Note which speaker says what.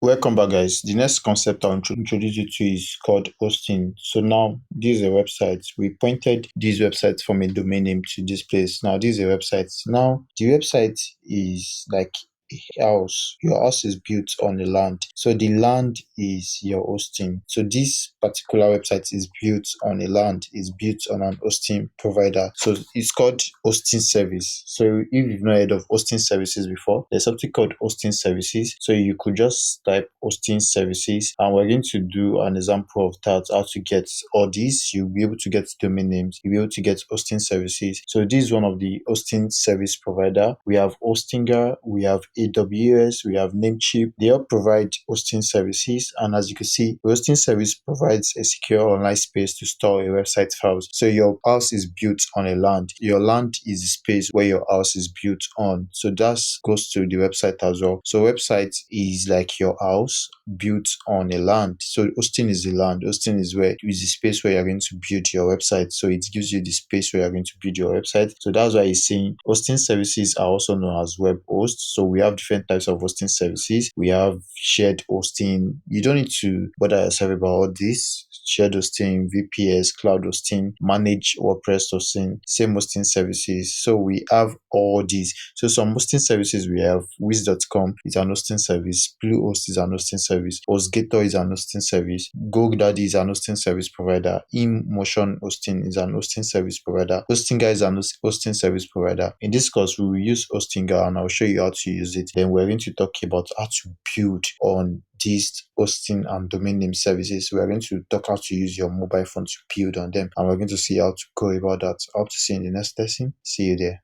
Speaker 1: Welcome back, guys. The next concept I'll introduce you to is called hosting. So now this is a website. We pointed this website from a domain name to this place. Now this is a website. Now the website is like a house. Your house is built on the land. So the land is your hosting. So this particular website is built on a land, is built on an hosting provider. So it's called hosting service. So if you've not heard of hosting services before, there's something called hosting services. So you could just type hosting services, and we're going to do an example of that, how to get all these. You'll be able to get domain names, you'll be able to get hosting services. So this is one of the hosting service provider. We have Hostinger, we have AWS, we have Namecheap. They all provide hosting services, and as you can see, the hosting service provides a secure online space to store a website files. So your house is built on a land. Your land is the space where your house is built on. So that goes to the website as well. So website is like your house built on a land. So hosting is the land. Hosting is the space where you're going to build your website. So it gives you the space where you're going to build your website. So that's why it's saying hosting services are also known as web hosts. So we have different types of hosting services. We have shared hosting. You don't need to bother yourself about all this. Shared hosting, VPS, cloud hosting, managed WordPress hosting, same hosting services. So we have all these. So some hosting services we have Wiz.com is an hosting service, Bluehost is an hosting service, HostGator is an hosting service, GoDaddy is an hosting service provider, InMotion Hosting is an hosting service provider, Hostinger is an hosting service provider. In this course, we will use Hostinger and I'll show you how to use it. Then we're going to talk about how to build on these hosting and domain name services. We are going to talk how to use your mobile phone to build on them, and we're going to see how to go about that. I hope to see you in the next lesson. See you there.